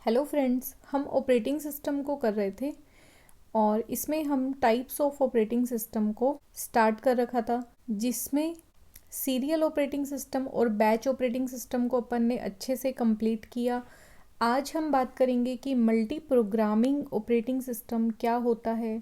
Hello friends, हम operating system को कर रहे थे और इसमें हम टाइप्स ऑफ ऑपरेटिंग सिस्टम को स्टार्ट कर रखा था, जिसमें सीरियल ऑपरेटिंग सिस्टम और बैच ऑपरेटिंग सिस्टम को अपन ने अच्छे से कंप्लीट किया। आज हम बात करेंगे कि मल्टी प्रोग्रामिंग ऑपरेटिंग सिस्टम क्या होता है,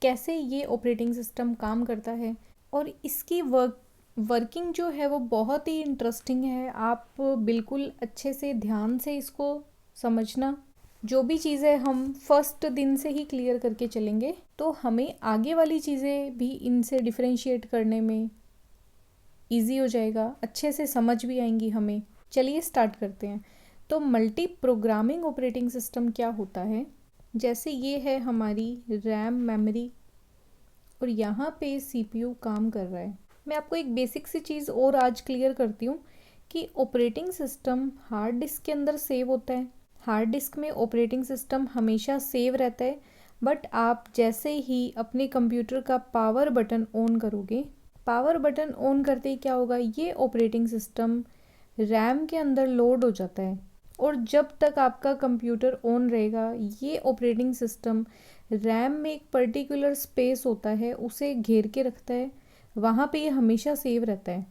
कैसे ये ऑपरेटिंग सिस्टम काम करता है और इसकी वर्किंग जो है वो बहुत ही इंटरेस्टिंग है। आप बिल्कुल अच्छे से ध्यान से इसको समझना। जो भी चीज़ें हम फर्स्ट दिन से ही क्लियर करके चलेंगे तो हमें आगे वाली चीज़ें भी इनसे डिफरेंशिएट करने में इजी हो जाएगा, अच्छे से समझ भी आएंगी हमें। चलिए स्टार्ट करते हैं। तो मल्टी प्रोग्रामिंग ऑपरेटिंग सिस्टम क्या होता है? जैसे ये है हमारी रैम मेमोरी और यहाँ पे सीपीयू काम कर रहा है। मैं आपको एक बेसिक सी चीज़ और आज क्लियर करती हूँ कि ऑपरेटिंग सिस्टम हार्ड डिस्क के अंदर सेव होता है। हार्ड डिस्क में ऑपरेटिंग सिस्टम हमेशा सेव रहता है, बट आप जैसे ही अपने कंप्यूटर का पावर बटन ऑन करोगे, पावर बटन ऑन करते ही क्या होगा, ये ऑपरेटिंग सिस्टम रैम के अंदर लोड हो जाता है और जब तक आपका कंप्यूटर ऑन रहेगा ये ऑपरेटिंग सिस्टम रैम में एक पर्टिकुलर स्पेस होता है उसे घेर के रखता है, वहाँ पे ये हमेशा सेव रहता है।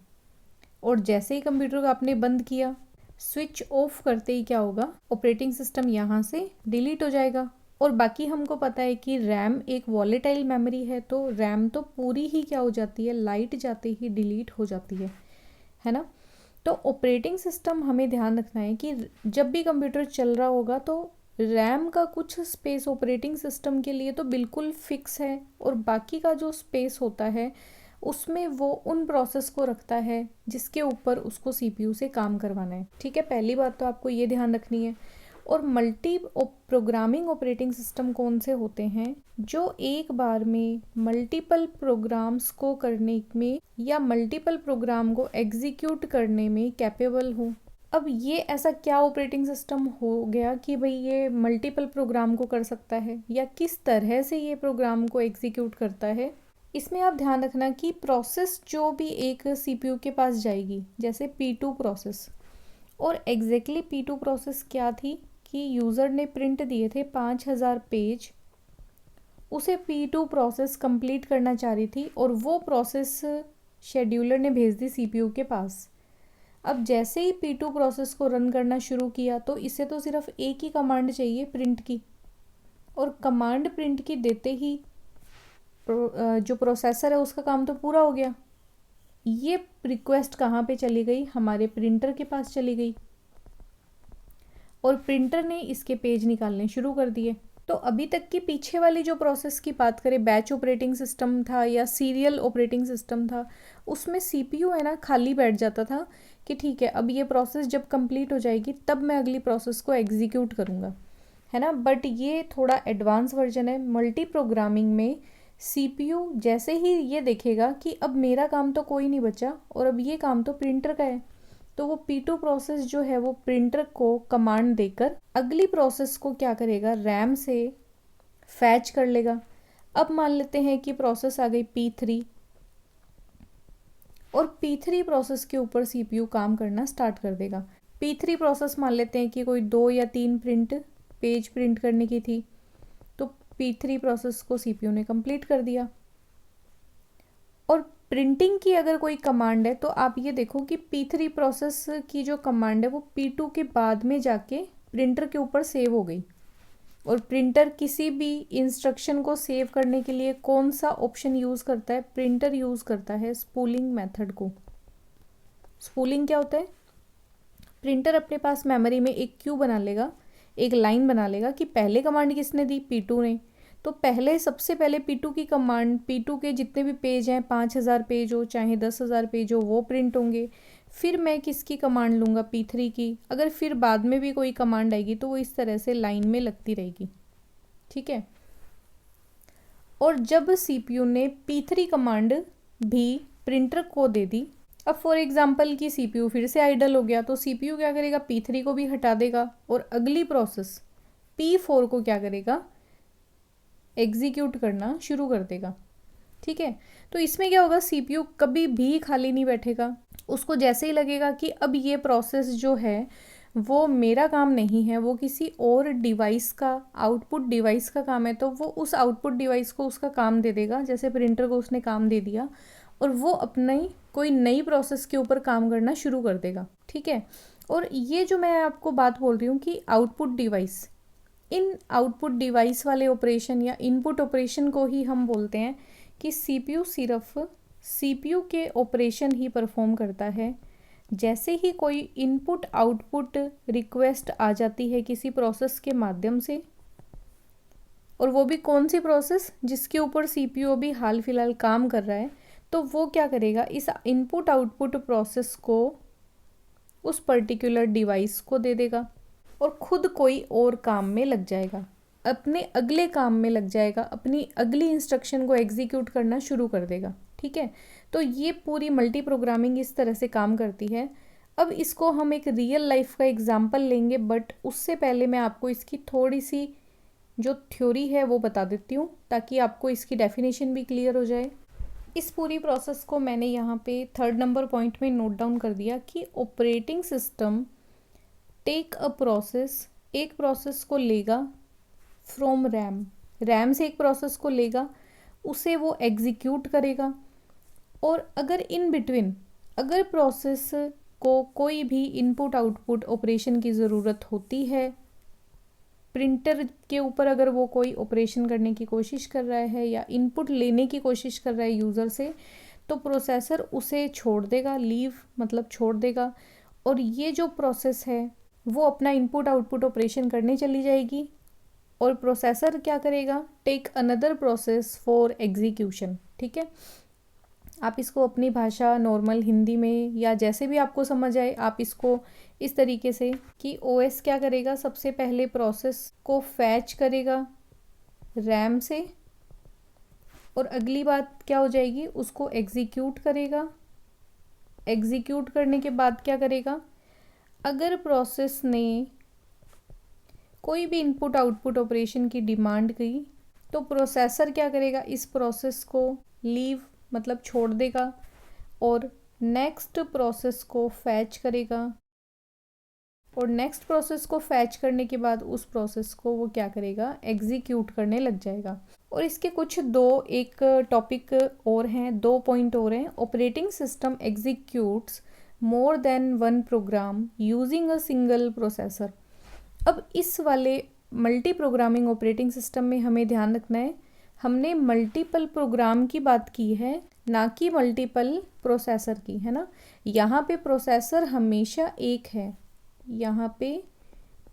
और जैसे ही कंप्यूटर को आपने बंद किया, स्विच ऑफ करते ही क्या होगा, ऑपरेटिंग सिस्टम यहाँ से डिलीट हो जाएगा। और बाकी हमको पता है कि रैम एक वॉलेटाइल मेमोरी है, तो रैम तो पूरी ही क्या हो जाती है, लाइट जाते ही डिलीट हो जाती है ना। तो ऑपरेटिंग सिस्टम हमें ध्यान रखना है कि जब भी कंप्यूटर चल रहा होगा तो रैम का कुछ स्पेस ऑपरेटिंग सिस्टम के लिए तो बिल्कुल फिक्स है और बाकी का जो स्पेस होता है उसमें वो उन प्रोसेस को रखता है जिसके ऊपर उसको सीपीयू से काम करवाना है। ठीक है, पहली बात तो आपको ये ध्यान रखनी है। और मल्टी प्रोग्रामिंग ऑपरेटिंग सिस्टम कौन से होते हैं? जो एक बार में मल्टीपल प्रोग्राम्स को करने में या मल्टीपल प्रोग्राम को एग्जीक्यूट करने में कैपेबल हो। अब ये ऐसा क्या ऑपरेटिंग सिस्टम हो गया कि भाई ये मल्टीपल प्रोग्राम को कर सकता है या किस तरह से ये प्रोग्राम को एग्जीक्यूट करता है? इसमें आप ध्यान रखना कि प्रोसेस जो भी एक सीपीयू के पास जाएगी, जैसे P2 प्रोसेस, और एग्जैक्टली P2 प्रोसेस क्या थी कि यूज़र ने प्रिंट दिए थे 5000 पेज, उसे P2 प्रोसेस कंप्लीट करना चाह रही थी और वो प्रोसेस शेड्यूलर ने भेज दी सीपीयू के पास। अब जैसे ही P2 प्रोसेस को रन करना शुरू किया तो इसे तो सिर्फ एक ही कमांड चाहिए, प्रिंट की, और कमांड प्रिंट की देते ही जो प्रोसेसर है उसका काम तो पूरा हो गया। ये रिक्वेस्ट कहाँ पे चली गई, हमारे प्रिंटर के पास चली गई और प्रिंटर ने इसके पेज निकालने शुरू कर दिए। तो अभी तक की पीछे वाली जो प्रोसेस की बात करें, बैच ऑपरेटिंग सिस्टम था या सीरियल ऑपरेटिंग सिस्टम था, उसमें सीपीयू है ना खाली बैठ जाता था कि ठीक है अब ये प्रोसेस जब कंप्लीट हो जाएगी तब मैं अगली प्रोसेस को एग्जीक्यूट करूँगा, है ना। बट ये थोड़ा एडवांस वर्जन है। मल्टी प्रोग्रामिंग में सीपीयू जैसे ही ये देखेगा कि अब मेरा काम तो कोई नहीं बचा और अब ये काम तो प्रिंटर का है, तो वो P2 प्रोसेस जो है वो प्रिंटर को कमांड देकर अगली प्रोसेस को क्या करेगा, रैम से फैच कर लेगा। अब मान लेते हैं कि प्रोसेस आ गई P3 और P3 प्रोसेस के ऊपर सीपीयू काम करना स्टार्ट कर देगा। P3 प्रोसेस मान लेते हैं कि कोई 2 या 3 पेज प्रिंट करने की थी, तो P3 प्रोसेस को सीपीयू ने कंप्लीट कर दिया। और प्रिंटिंग की अगर कोई कमांड है तो आप ये देखो कि P3 प्रोसेस की जो कमांड है वो P2 के बाद में जाके प्रिंटर के ऊपर सेव हो गई। और प्रिंटर किसी भी इंस्ट्रक्शन को सेव करने के लिए कौन सा ऑप्शन यूज़ करता है? प्रिंटर यूज़ करता है स्पूलिंग मेथड को। स्पूलिंग क्या होता है? प्रिंटर अपने पास मेमोरी में एक क्यू बना लेगा, एक लाइन बना लेगा कि पहले कमांड किसने दी, P2 ने, तो पहले सबसे पहले P2 की कमांड, P2 के जितने भी पेज हैं, 5000 पेज हो चाहे 10,000 पेज हो, वो प्रिंट होंगे। फिर मैं किसकी कमांड लूँगा, P3 की। अगर फिर बाद में भी कोई कमांड आएगी तो वो इस तरह से लाइन में लगती रहेगी, ठीक है। और जब सीपीयू ने P3 कमांड भी प्रिंटर को दे दी, अब फॉर एग्जांपल कि सीपीयू फिर से आइडल हो गया, तो सीपीयू क्या करेगा, P3 को भी हटा देगा और अगली प्रोसेस P4 को क्या करेगा, एग्जीक्यूट करना शुरू कर देगा, ठीक है। तो इसमें क्या होगा, सीपीयू कभी भी खाली नहीं बैठेगा। उसको जैसे ही लगेगा कि अब ये प्रोसेस जो है वो मेरा काम नहीं है, वो किसी और डिवाइस का, आउटपुट डिवाइस का काम है, तो वो उस आउटपुट डिवाइस को उसका काम दे देगा। जैसे प्रिंटर को उसने काम दे दिया और वो अपनी कोई नई प्रोसेस के ऊपर काम करना शुरू कर देगा, ठीक है। और ये जो मैं आपको बात बोल रही हूँ कि आउटपुट डिवाइस, इन आउटपुट डिवाइस वाले ऑपरेशन या इनपुट ऑपरेशन को ही हम बोलते हैं कि सीपीयू सिर्फ सीपीयू के ऑपरेशन ही परफॉर्म करता है। जैसे ही कोई इनपुट आउटपुट रिक्वेस्ट आ जाती है किसी प्रोसेस के माध्यम से, और वो भी कौन सी प्रोसेस, जिसके ऊपर सीपीयू अभी हाल फिलहाल काम कर रहा है, तो वो क्या करेगा, इस इनपुट आउटपुट प्रोसेस को उस पर्टिकुलर डिवाइस को दे देगा और खुद कोई और काम में लग जाएगा, अपने अगले काम में लग जाएगा, अपनी अगली इंस्ट्रक्शन को एग्जीक्यूट करना शुरू कर देगा, ठीक है। तो ये पूरी मल्टी प्रोग्रामिंग इस तरह से काम करती है। अब इसको हम एक रियल लाइफ का एग्जांपल लेंगे, बट उससे पहले मैं आपको इसकी थोड़ी सी जो थ्योरी है वो बता देती हूँ, ताकि आपको इसकी डेफिनेशन भी क्लियर हो जाए। इस पूरी प्रोसेस को मैंने यहाँ पे 3rd नंबर पॉइंट में नोट डाउन कर दिया कि operating system take a process, एक प्रोसेस को लेगा फ्रॉम रैम, रैम से एक प्रोसेस को लेगा, उसे वो एग्जीक्यूट करेगा, और अगर इन बिटवीन, अगर प्रोसेस को कोई भी इनपुट आउटपुट ऑपरेशन की ज़रूरत होती है, प्रिंटर के ऊपर अगर वो कोई ऑपरेशन करने की कोशिश कर रहा है या इनपुट लेने की कोशिश कर रहा है यूज़र से, तो प्रोसेसर उसे छोड़ देगा, लीव मतलब छोड़ देगा, और ये जो प्रोसेस है वो अपना इनपुट आउटपुट ऑपरेशन करने चली जाएगी, और प्रोसेसर क्या करेगा, take another process for execution, ठीक है। आप इसको अपनी भाषा नॉर्मल हिंदी में या जैसे भी आपको समझ आए, आप इसको इस तरीके से कि ओएस क्या करेगा, सबसे पहले प्रोसेस को फैच करेगा रैम से, और अगली बात क्या हो जाएगी, उसको एग्जीक्यूट करेगा। एग्जीक्यूट करने के बाद क्या करेगा, अगर प्रोसेस ने कोई भी इनपुट आउटपुट ऑपरेशन की डिमांड की, तो प्रोसेसर क्या करेगा, इस प्रोसेस को लीव मतलब छोड़ देगा और नेक्स्ट प्रोसेस को फैच करेगा, और नेक्स्ट प्रोसेस को फैच करने के बाद उस प्रोसेस को वो क्या करेगा, एग्जीक्यूट करने लग जाएगा। और इसके कुछ एक टॉपिक और हैं, 2 पॉइंट और हैं। Operating system executes more than one program using a single processor. अब इस वाले मल्टी प्रोग्रामिंग ऑपरेटिंग सिस्टम में हमें ध्यान रखना है, हमने मल्टीपल प्रोग्राम की बात की है, ना कि मल्टीपल प्रोसेसर की, है ना। यहाँ पे प्रोसेसर हमेशा एक है, यहाँ पे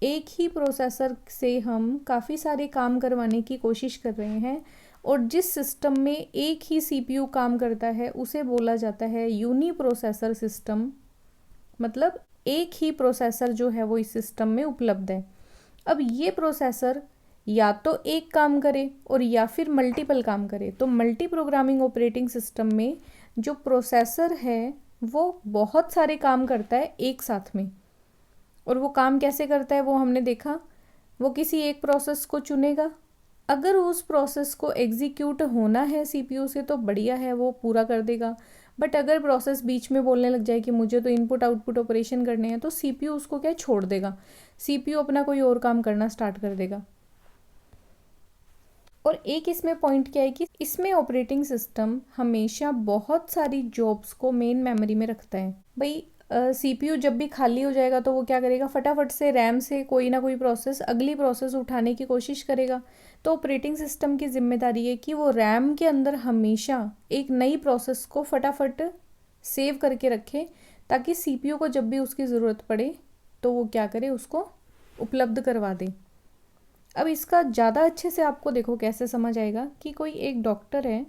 एक ही प्रोसेसर से हम काफ़ी सारे काम करवाने की कोशिश कर रहे हैं, और जिस सिस्टम में एक ही सीपीयू काम करता है उसे बोला जाता है यूनी प्रोसेसर सिस्टम, मतलब एक ही प्रोसेसर जो है वो इस सिस्टम में उपलब्ध है। अब ये प्रोसेसर या तो एक काम करे और या फिर मल्टीपल काम करे, तो मल्टी प्रोग्रामिंग ऑपरेटिंग सिस्टम में जो प्रोसेसर है वो बहुत सारे काम करता है एक साथ में। और वो काम कैसे करता है वो हमने देखा, वो किसी एक प्रोसेस को चुनेगा, अगर उस प्रोसेस को एग्जीक्यूट होना है सीपीयू से तो बढ़िया है, वो पूरा कर देगा। बट अगर प्रोसेस बीच में बोलने लग जाए कि मुझे तो इनपुट आउटपुट ऑपरेशन करने हैं, तो सीपीयू उसको क्या छोड़ देगा, सीपीयू अपना कोई और काम करना स्टार्ट कर देगा। और एक इसमें पॉइंट क्या है कि इसमें ऑपरेटिंग सिस्टम हमेशा बहुत सारी जॉब्स को मेन मेमोरी में रखता है। भाई सीपीयू जब भी खाली हो जाएगा तो वो क्या करेगा, फटाफट से रैम से कोई ना कोई प्रोसेस, अगली प्रोसेस उठाने की कोशिश करेगा। तो ऑपरेटिंग सिस्टम की जिम्मेदारी है कि वो रैम के अंदर हमेशा एक नई प्रोसेस को फटाफट सेव करके रखे, ताकि सीपीयू को जब भी उसकी ज़रूरत पड़े तो वो क्या करे, उसको उपलब्ध करवा दे। अब इसका ज़्यादा अच्छे से आपको देखो कैसे समझ आएगा कि कोई एक डॉक्टर है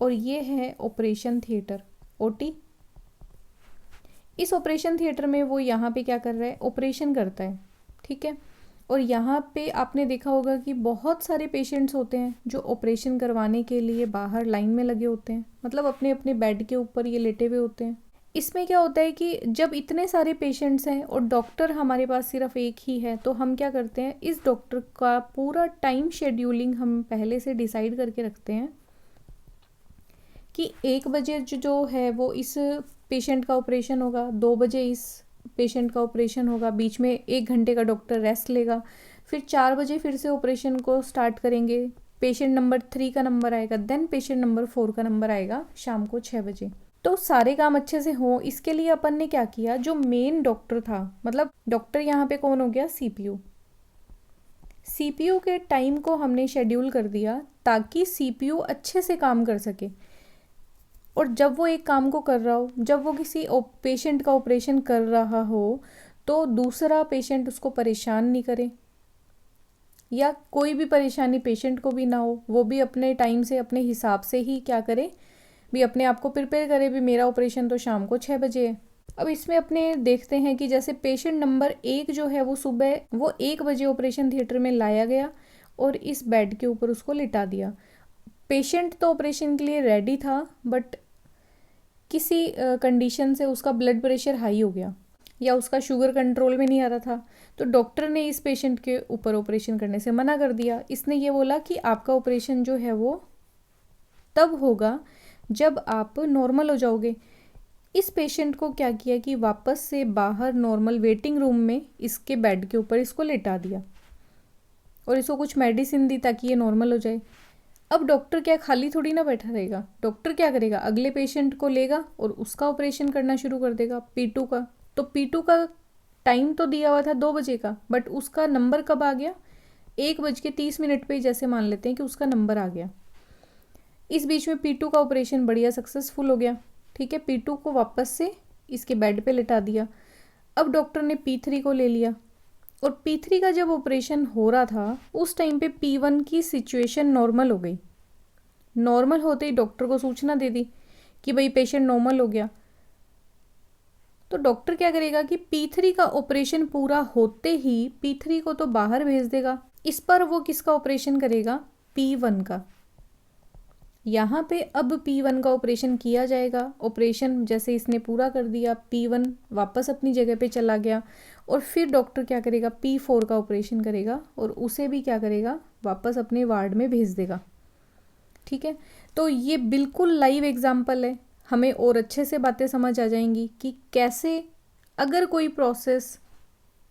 और ये है ऑपरेशन थिएटर, ओटी। इस ऑपरेशन थिएटर में वो यहाँ पे क्या कर रहा है, ऑपरेशन करता है, ठीक है। और यहाँ पे आपने देखा होगा कि बहुत सारे पेशेंट्स होते हैं जो ऑपरेशन करवाने के लिए बाहर लाइन में लगे होते हैं, मतलब अपने अपने बेड के ऊपर ये लेटे हुए होते हैं। इसमें क्या होता है कि जब इतने सारे पेशेंट्स हैं और डॉक्टर हमारे पास सिर्फ एक ही है, तो हम क्या करते हैं, इस डॉक्टर का पूरा टाइम शेड्यूलिंग हम पहले से डिसाइड करके रखते हैं कि 1 बजे जो है वो इस पेशेंट का ऑपरेशन होगा, 2 बजे इस पेशेंट का ऑपरेशन होगा, बीच में 1 घंटे का डॉक्टर रेस्ट लेगा, फिर 4 बजे फिर से ऑपरेशन को स्टार्ट करेंगे। पेशेंट नंबर 3 का नंबर आएगा, देन पेशेंट नंबर 4 का नंबर आएगा शाम को 6 बजे। तो सारे काम अच्छे से हो, इसके लिए अपन ने क्या किया, जो मेन डॉक्टर था, मतलब डॉक्टर यहाँ पे कौन हो गया, सीपीयू। सीपीयू के टाइम को हमने शेड्यूल कर दिया ताकि सीपीयू अच्छे से काम कर सके। और जब वो एक काम को कर रहा हो, जब वो किसी पेशेंट का ऑपरेशन कर रहा हो, तो दूसरा पेशेंट उसको परेशान नहीं करे, या कोई भी परेशानी पेशेंट को भी ना हो, वो भी अपने टाइम से अपने हिसाब से ही क्या करे, भी अपने आप को प्रिपेयर करे, भी मेरा ऑपरेशन तो शाम को 6 बजे है। अब इसमें अपने देखते हैं कि जैसे पेशेंट नंबर 1 जो है वो सुबह वो 1 बजे ऑपरेशन थिएटर में लाया गया और इस बेड के ऊपर उसको लिटा दिया। पेशेंट तो ऑपरेशन के लिए रेडी था, बट किसी कंडीशन से उसका ब्लड प्रेशर हाई हो गया या उसका शुगर कंट्रोल में नहीं आ रहा था, तो डॉक्टर ने इस पेशेंट के ऊपर ऑपरेशन करने से मना कर दिया। इसने ये बोला कि आपका ऑपरेशन जो है वो तब होगा जब आप नॉर्मल हो जाओगे। इस पेशेंट को क्या किया कि वापस से बाहर नॉर्मल वेटिंग रूम में इसके बेड के ऊपर इसको लिटा दिया और इसको कुछ मेडिसिन दी ताकि ये नॉर्मल हो जाए। अब डॉक्टर क्या खाली थोड़ी ना बैठा रहेगा, डॉक्टर क्या करेगा, अगले पेशेंट को लेगा और उसका ऑपरेशन करना शुरू कर देगा, P2 का। तो P2 का टाइम तो दिया हुआ था 2 बजे का, बट उसका नंबर कब आ गया, 1:30 पे जैसे मान लेते हैं कि उसका नंबर आ गया। इस बीच में P2 का ऑपरेशन बढ़िया सक्सेसफुल हो गया, ठीक है। P2 को वापस से इसके बेड पे लिटा दिया। अब डॉक्टर ने P3 को ले लिया और P3 का जब ऑपरेशन हो रहा था उस टाइम पे P1 की सिचुएशन नॉर्मल हो गई। नॉर्मल होते ही डॉक्टर को सूचना दे दी कि भाई पेशेंट नॉर्मल हो गया। तो डॉक्टर क्या करेगा कि P3 का ऑपरेशन पूरा होते ही P3 को तो बाहर भेज देगा, इस पर वो किसका ऑपरेशन करेगा, P1 का। यहाँ पे अब P1 का ऑपरेशन किया जाएगा। ऑपरेशन जैसे इसने पूरा कर दिया, P1 वापस अपनी जगह पे चला गया और फिर डॉक्टर क्या करेगा, P4 का ऑपरेशन करेगा और उसे भी क्या करेगा, वापस अपने वार्ड में भेज देगा, ठीक है। तो ये बिल्कुल लाइव एग्जाम्पल है, हमें और अच्छे से बातें समझ आ जाएंगी कि कैसे अगर कोई प्रोसेस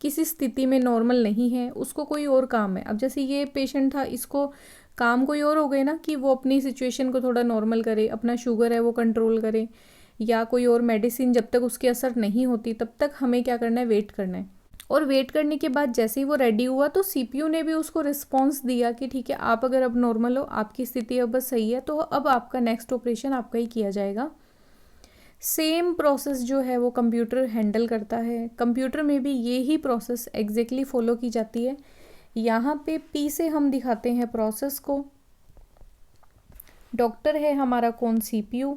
किसी स्थिति में नॉर्मल नहीं है, उसको कोई और काम है। अब जैसे ये पेशेंट था, इसको काम कोई और हो गए ना कि वो अपनी सिचुएशन को थोड़ा नॉर्मल करे, अपना शुगर है वो कंट्रोल करे, या कोई और मेडिसिन जब तक उसकी असर नहीं होती तब तक हमें क्या करना है, वेट करना है। और वेट करने के बाद जैसे ही वो रेडी हुआ तो सीपीयू ने भी उसको रिस्पॉन्स दिया कि ठीक है, आप अगर अब नॉर्मल हो, आपकी स्थिति अब बस सही है, तो अब आपका नेक्स्ट ऑपरेशन आपका ही किया जाएगा। सेम प्रोसेस जो है वो कंप्यूटर हैंडल करता है। कंप्यूटर में भी यही प्रोसेस एग्जैक्टली फॉलो की जाती है। यहाँ पे P से हम दिखाते हैं प्रोसेस को। डॉक्टर है हमारा कौन, CPU।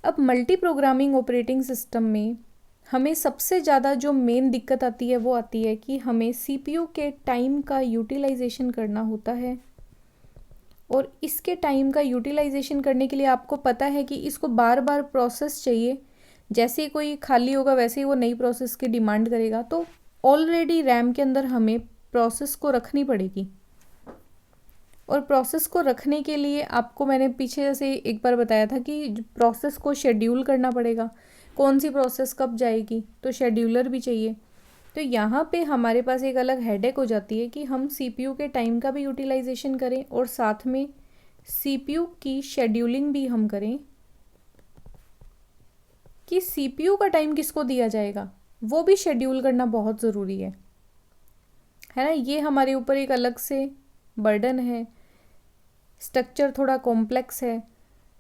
अब मल्टी प्रोग्रामिंग ऑपरेटिंग सिस्टम में हमें सबसे ज़्यादा जो मेन दिक्कत आती है वो आती है कि हमें CPU के टाइम का यूटिलाइजेशन करना होता है। और इसके टाइम का यूटिलाइजेशन करने के लिए आपको पता है कि इसको बार बार प्रोसेस चाहिए। जैसे ही कोई खाली होगा वैसे ही वो नई प्रोसेस की डिमांड करेगा, तो ऑलरेडी रैम के अंदर हमें प्रोसेस को रखनी पड़ेगी। और प्रोसेस को रखने के लिए आपको मैंने पीछे जैसे एक बार बताया था कि प्रोसेस को शेड्यूल करना पड़ेगा, कौन सी प्रोसेस कब जाएगी, तो शेड्यूलर भी चाहिए। तो यहाँ पे हमारे पास एक अलग हेडेक हो जाती है कि हम CPU के टाइम का भी यूटिलाइजेशन करें और साथ में CPU की शेड्यूलिंग भी हम करें कि CPU का टाइम किसको दिया जाएगा, वो भी शेड्यूल करना बहुत ज़रूरी है ना। ये हमारे ऊपर एक अलग से बर्डन है, स्ट्रक्चर थोड़ा कॉम्प्लेक्स है,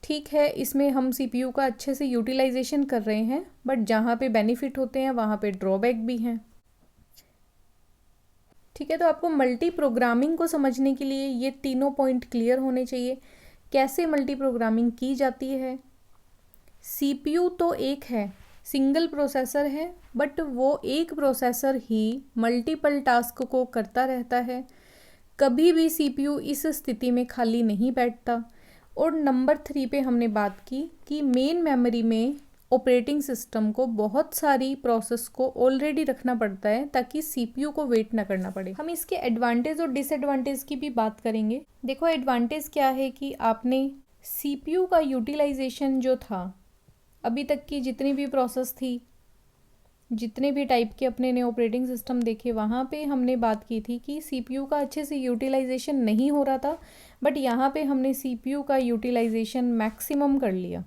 ठीक है। इसमें हम CPU का अच्छे से यूटिलाइजेशन कर रहे हैं, बट जहाँ पे बेनिफिट होते हैं वहाँ पे ड्रॉबैक भी हैं, ठीक है। तो आपको मल्टी प्रोग्रामिंग को समझने के लिए ये तीनों पॉइंट क्लियर होने चाहिए। कैसे मल्टी प्रोग्रामिंग की जाती है, CPU तो एक है, सिंगल प्रोसेसर है, बट वो एक प्रोसेसर ही मल्टीपल टास्क को करता रहता है। कभी भी CPU इस स्थिति में खाली नहीं बैठता। और नंबर 3 पे हमने बात की कि मेन मेमोरी में ऑपरेटिंग सिस्टम को बहुत सारी प्रोसेस को ऑलरेडी रखना पड़ता है ताकि CPU को वेट ना करना पड़े। हम इसके एडवांटेज और डिसएडवांटेज की भी बात करेंगे। देखो एडवांटेज क्या है कि आपने CPU का यूटिलाइजेशन जो था, अभी तक की जितनी भी प्रोसेस थी जितने भी टाइप के अपने ने ऑपरेटिंग सिस्टम देखे वहाँ पे हमने बात की थी कि सीपीयू का अच्छे से यूटिलाइजेशन नहीं हो रहा था, बट यहाँ पे हमने सीपीयू का यूटिलाइजेशन मैक्सिमम कर लिया।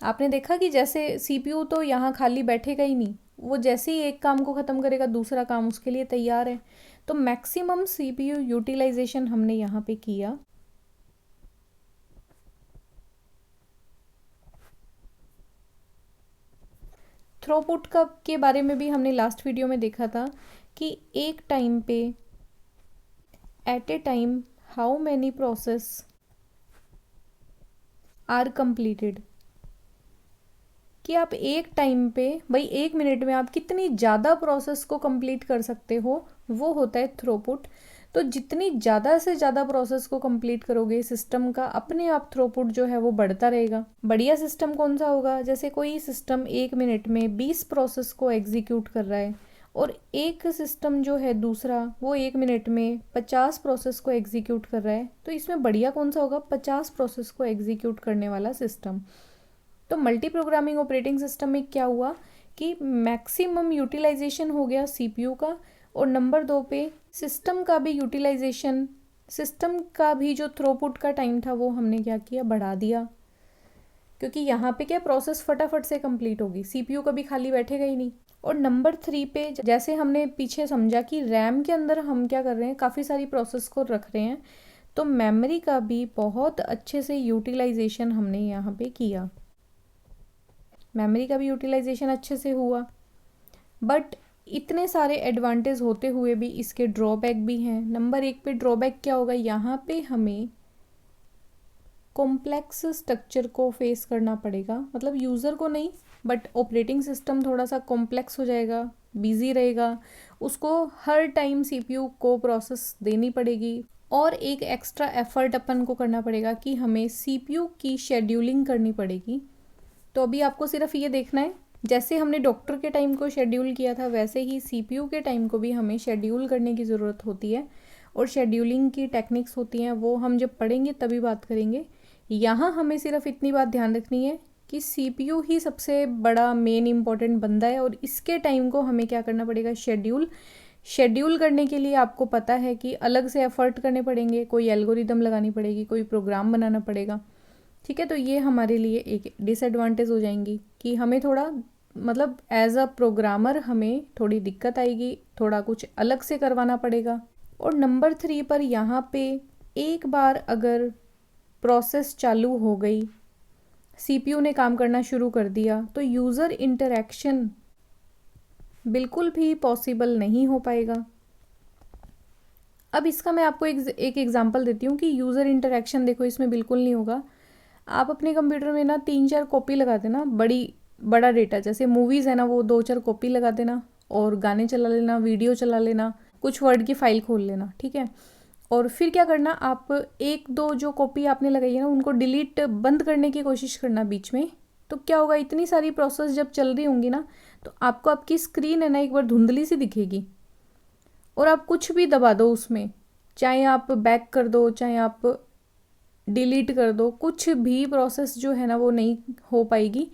आपने देखा कि जैसे सीपीयू तो यहाँ खाली बैठेगा ही नहीं, वो जैसे ही एक काम को ख़त्म करेगा दूसरा काम उसके लिए तैयार है। तो मैक्सिमम सीपीयू यूटिलाइजेशन हमने यहाँ पे किया। थ्रोपुट का के बारे में भी हमने लास्ट वीडियो में देखा था कि एक टाइम पे at a time how many process are completed, कि आप एक टाइम पे भाई 1 मिनट में आप कितनी ज़्यादा प्रोसेस को कंप्लीट कर सकते हो, वो होता है थ्रोपुट। तो जितनी ज़्यादा से ज़्यादा प्रोसेस को कंप्लीट करोगे सिस्टम का अपने आप थ्रोपुट जो है वो बढ़ता रहेगा। बढ़िया सिस्टम कौन सा होगा? जैसे कोई सिस्टम 1 मिनट में 20 प्रोसेस को एग्जीक्यूट कर रहा है और एक सिस्टम जो है दूसरा वो 1 मिनट में 50 प्रोसेस को एग्जीक्यूट कर रहा है, तो इसमें बढ़िया कौन सा होगा? 50 प्रोसेस को एग्जीक्यूट करने वाला सिस्टम। तो मल्टी प्रोग्रामिंग ऑपरेटिंग सिस्टम में क्या हुआ कि मैक्सिमम यूटिलाइजेशन हो गया सीपीयू का, और नंबर 2 पे सिस्टम का भी यूटिलाइजेशन, सिस्टम का भी जो थ्रोपुट का टाइम था वो हमने क्या किया? बढ़ा दिया। क्योंकि यहाँ पे क्या प्रोसेस फटाफट से कंप्लीट होगी, सीपीयू कभी खाली बैठेगा ही नहीं। और नंबर 3 पे जैसे हमने पीछे समझा कि रैम के अंदर हम क्या कर रहे हैं, काफ़ी सारी प्रोसेस को रख रहे हैं, तो मेमोरी का भी बहुत अच्छे से यूटिलाइजेशन हमने यहाँ पे किया। मेमोरी का भी यूटिलाइजेशन अच्छे से हुआ। बट इतने सारे एडवांटेज होते हुए भी इसके ड्रॉबैक भी हैं। नंबर 1 पे ड्रॉबैक क्या होगा? यहाँ पे हमें कॉम्प्लेक्स स्ट्रक्चर को फेस करना पड़ेगा, मतलब यूज़र को नहीं बट ऑपरेटिंग सिस्टम थोड़ा सा कॉम्प्लेक्स हो जाएगा, बिजी रहेगा, उसको हर टाइम सीपीयू को प्रोसेस देनी पड़ेगी, और एक एक्स्ट्रा एफर्ट अपन को करना पड़ेगा कि हमें सीपीयू की शेड्यूलिंग करनी पड़ेगी। तो अभी आपको सिर्फ ये देखना है, जैसे हमने डॉक्टर के टाइम को शेड्यूल किया था वैसे ही सीपीयू के टाइम को भी हमें शेड्यूल करने की ज़रूरत होती है, और शेड्यूलिंग की टेक्निक्स होती हैं वो हम जब पढ़ेंगे तभी बात करेंगे। यहाँ हमें सिर्फ इतनी बात ध्यान रखनी है कि सीपीयू ही सबसे बड़ा मेन इम्पॉर्टेंट बंदा है, और इसके टाइम को हमें क्या करना पड़ेगा? शेड्यूल करने के लिए आपको पता है कि अलग से एफर्ट करने पड़ेंगे, कोई एल्गोरिदम लगानी पड़ेगी, कोई प्रोग्राम बनाना पड़ेगा। ठीक है, तो ये हमारे लिए एक डिसएडवांटेज हो जाएंगी कि हमें थोड़ा मतलब एज अ प्रोग्रामर हमें थोड़ी दिक्कत आएगी, थोड़ा कुछ अलग से करवाना पड़ेगा। और नंबर 3 पर यहाँ पे एक बार अगर प्रोसेस चालू हो गई, सीपीयू ने काम करना शुरू कर दिया, तो यूज़र इंटरेक्शन बिल्कुल भी पॉसिबल नहीं हो पाएगा। अब इसका मैं आपको एक एग्जांपल देती हूँ कि यूज़र इंटरेक्शन देखो इसमें बिल्कुल नहीं होगा। आप अपने कंप्यूटर में ना 3-4 कॉपी लगा देना, बड़ा डेटा जैसे मूवीज़ है ना वो 2-4 कॉपी लगा देना, और गाने चला लेना, वीडियो चला लेना, कुछ वर्ड की फ़ाइल खोल लेना, ठीक है। और फिर क्या करना, आप 1-2 जो कॉपी आपने लगाई है ना उनको डिलीट बंद करने की कोशिश करना बीच में। तो क्या होगा, इतनी सारी प्रोसेस जब चल रही होंगी ना तो आपको आपकी स्क्रीन है ना एक बार धुंधली सी दिखेगी, और आप कुछ भी दबा दो उसमें, चाहे आप बैक कर दो चाहे आप डिलीट कर दो, कुछ भी प्रोसेस जो है ना वो नहीं हो पाएगी।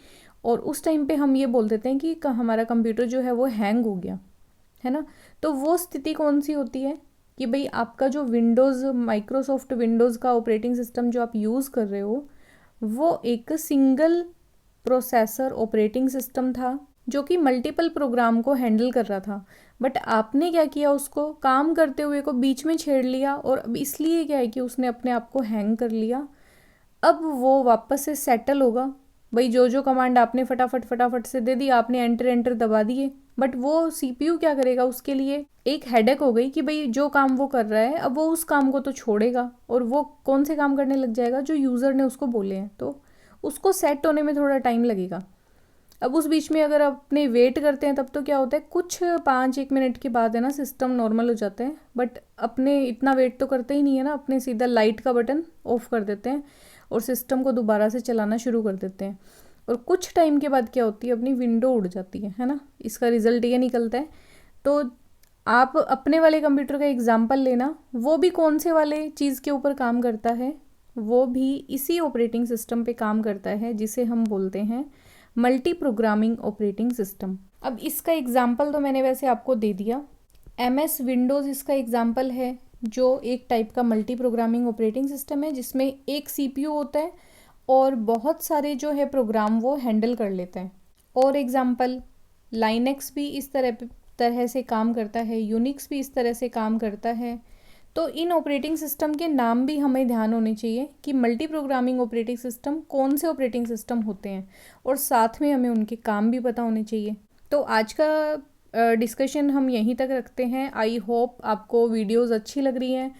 और उस टाइम पे हम ये बोल देते हैं कि हमारा कंप्यूटर जो है वो हैंग हो गया है ना। तो वो स्थिति कौन सी होती है कि भाई आपका जो विंडोज़, माइक्रोसॉफ्ट विंडोज़ का ऑपरेटिंग सिस्टम जो आप यूज़ कर रहे हो वो एक सिंगल प्रोसेसर ऑपरेटिंग सिस्टम था जो कि मल्टीपल प्रोग्राम को हैंडल कर रहा था, बट आपने क्या किया, उसको काम करते हुए को बीच में छेड़ लिया, और अब इसलिए क्या है कि उसने अपने आप को हैंग कर लिया। अब वो वापस से सेटल होगा, भाई जो कमांड आपने फटाफट से दे दी, आपने एंटर दबा दिए, बट वो सीपीयू क्या करेगा, उसके लिए एक हेडेक हो गई कि भाई जो काम वो कर रहा है अब वो उस काम को तो छोड़ेगा, और वो कौन से काम करने लग जाएगा जो यूज़र ने उसको बोले हैं, तो उसको सेट होने में थोड़ा टाइम लगेगा। अब उस बीच में अगर अपने वेट करते हैं तब तो क्या होता है, कुछ 5-1 मिनट के बाद है ना सिस्टम नॉर्मल हो जाता है, बट अपने इतना वेट तो करते ही नहीं है ना, अपने सीधा लाइट का बटन ऑफ कर देते हैं और सिस्टम को दोबारा से चलाना शुरू कर देते हैं, और कुछ टाइम के बाद क्या होती है, अपनी विंडो उड़ जाती है ना। इसका रिजल्ट ये निकलता है। तो आप अपने वाले कंप्यूटर का एग्जाम्पल लेना, वो भी कौन से वाले चीज़ के ऊपर काम करता है, वो भी इसी ऑपरेटिंग सिस्टम पे काम करता है जिसे हम बोलते हैं मल्टी प्रोग्रामिंग ऑपरेटिंग सिस्टम। अब इसका एग्जाम्पल तो मैंने वैसे आपको दे दिया। MS विंडोज़ इसका एग्जाम्पल है, जो एक टाइप का मल्टी प्रोग्रामिंग ऑपरेटिंग सिस्टम है जिसमें एक CPU होता है और बहुत सारे जो है प्रोग्राम वो हैंडल कर लेता है। और एग्जाम्पल लाइनेक्स भी इस तरह से काम करता है, यूनिक्स भी इस तरह से काम करता है। तो इन ऑपरेटिंग सिस्टम के नाम भी हमें ध्यान होने चाहिए कि मल्टी प्रोग्रामिंग ऑपरेटिंग सिस्टम कौन से ऑपरेटिंग सिस्टम होते हैं, और साथ में हमें उनके काम भी पता होने चाहिए। तो आज का डिस्कशन हम यहीं तक रखते हैं। आई होप आपको वीडियोस अच्छी लग रही हैं।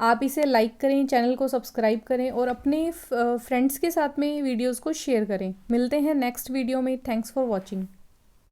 आप इसे लाइक करें, चैनल को सब्सक्राइब करें और अपने फ्रेंड्स के साथ में वीडियोस को शेयर करें। मिलते हैं नेक्स्ट वीडियो में। Thanks for watching.